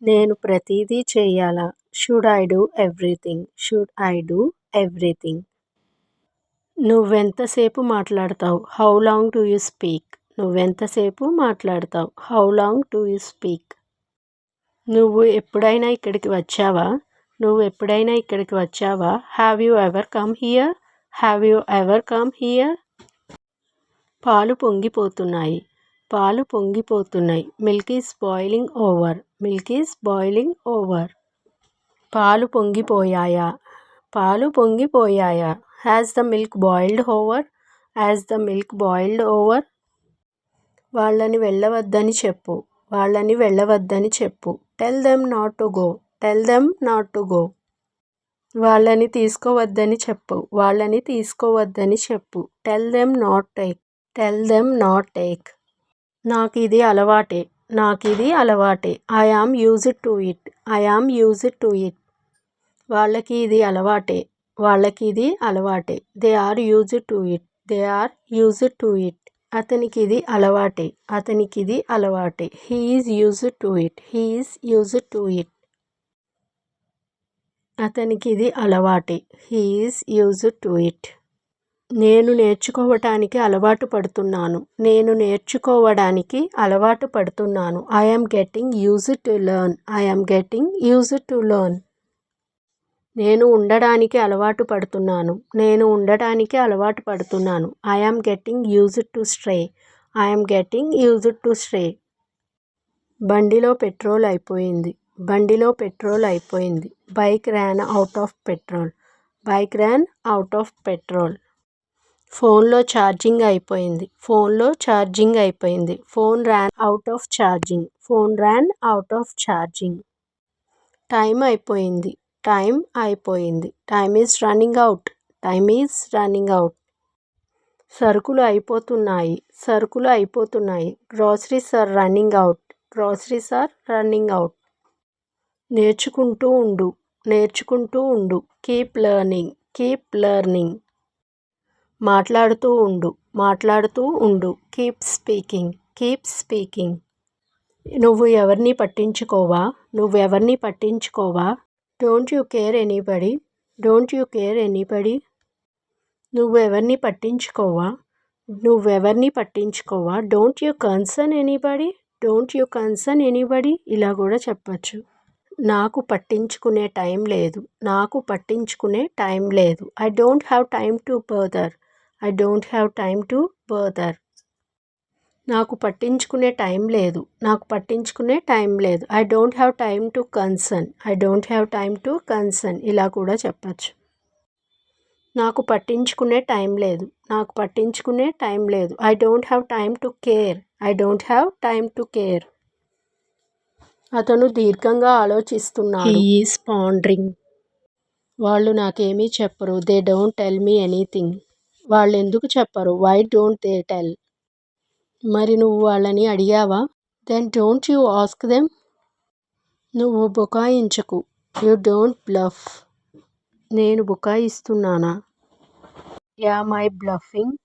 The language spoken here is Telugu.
నేను ప్రతిదీ చెయ్యాలా? Should I do everything? Should I do everything? నువ్వెంతసేపు మాట్లాడతావు? How long do you speak? నువ్వెంతసేపు మాట్లాడతావు? How long do you speak? నువ్వు ఎప్పుడైనా ఇక్కడికి వచ్చావా? నువ్వు ఎప్పుడైనా ఇక్కడికి వచ్చావా? Have you ever come here? Have you ever come here? పాలు పొంగిపోతున్నాయి. పాలు పొంగిపోతున్నాయి. Milk is boiling over. Milk is boiling over. పాలు పొంగిపోయాయా? పాలు పొంగిపోయాయా? Has the milk boiled over? Has the milk boiled over? వాళ్ళని వెళ్ళవద్దని చెప్పు. వాళ్ళని వెళ్ళవద్దని చెప్పు. Tell them not to go. Tell them not to go. వాళ్ళని తీసుకోవద్దని చెప్పు. వాళ్ళని తీసుకోవద్దని చెప్పు. Tell them not take. Tell them not take. నాకిది అలవాటే. నాకిది అలవాటే. I am used to it. I am used to it. వాళ్ళకి ఇది అలవాటే. వాళ్ళకి ఇది అలవాటే. They are used to it. They are used to it. అతనికిది అలవాటే. అతనికిది అలవాటే. He is used to it. He is used to it. అతనికిది అలవాటే. He is used to it. నేను నేర్చుకోవటానికి అలవాటు పడుతున్నాను. నేను నేర్చుకోవడానికి అలవాటు పడుతున్నాను. I am getting used to learn. I am getting used to learn. నేను ఉండడానికి అలవాటు పడుతున్నాను. నేను ఉండడానికి అలవాటు పడుతున్నాను. I am getting used to stay. I am getting used to stay. బండిలో పెట్రోల్ అయిపోయింది. బండిలో పెట్రోల్ అయిపోయింది. Bike ran out of petrol. Bike ran out of petrol. ఫోన్లో ఛార్జింగ్ అయిపోయింది. ఫోన్లో ఛార్జింగ్ అయిపోయింది. Phone ran out of charging. Phone ran out of charging. Time అయిపోయింది. టైం అయిపోయింది. Time is running out. Time is running out. సరుకులు అయిపోతున్నాయి. సరుకులు అయిపోతున్నాయి. Groceries are running out. Groceries are running out. నేర్చుకుంటూ ఉండు. నేర్చుకుంటూ ఉండు. Keep learning. Keep learning. మాట్లాడుతూ ఉండు. మాట్లాడుతూ ఉండు. Keep speaking. Keep speaking. నువ్వు ఎవరిని పట్టించుకోవా? నువ్వెవరిని పట్టించుకోవా? Don't you care anybody? Don't you care anybody? నువ్వెవరిని పట్టించుకోవా? నువ్వెవరిని పట్టించుకోవా? Don't you concern anybody? Don't you concern anybody? ఇలా కూడా చెప్పచ్చు. నాకు పట్టించుకునే టైం లేదు. నాకు పట్టించుకునే టైం లేదు. I don't have time to bother. I don't have time to bother. నాకు పట్టించుకునే టైం లేదు. నాకు పట్టించుకునే టైం లేదు. I don't have time to concern. I don't have time to concern. ఇలా కూడా చెప్పచ్చు. నాకు పట్టించుకునే టైం లేదు. నాకు పట్టించుకునే టైం లేదు. I don't have time to care. I don't have time to care. అతను దీర్ఘంగా ఆలోచిస్తున్నాడు. He is pondering. వాళ్ళు నాకేమీ చెప్పరు. They don't tell me anything. వాళ్ళు ఎందుకు చెప్పరు? Why don't they tell? మరి నువ్వు వాళ్ళని అడిగావా? Then don't you ask them? నువ్వు బుకాయించకు. You don't bluff. నేను బుకాయిస్తున్నానా? Am I bluffing?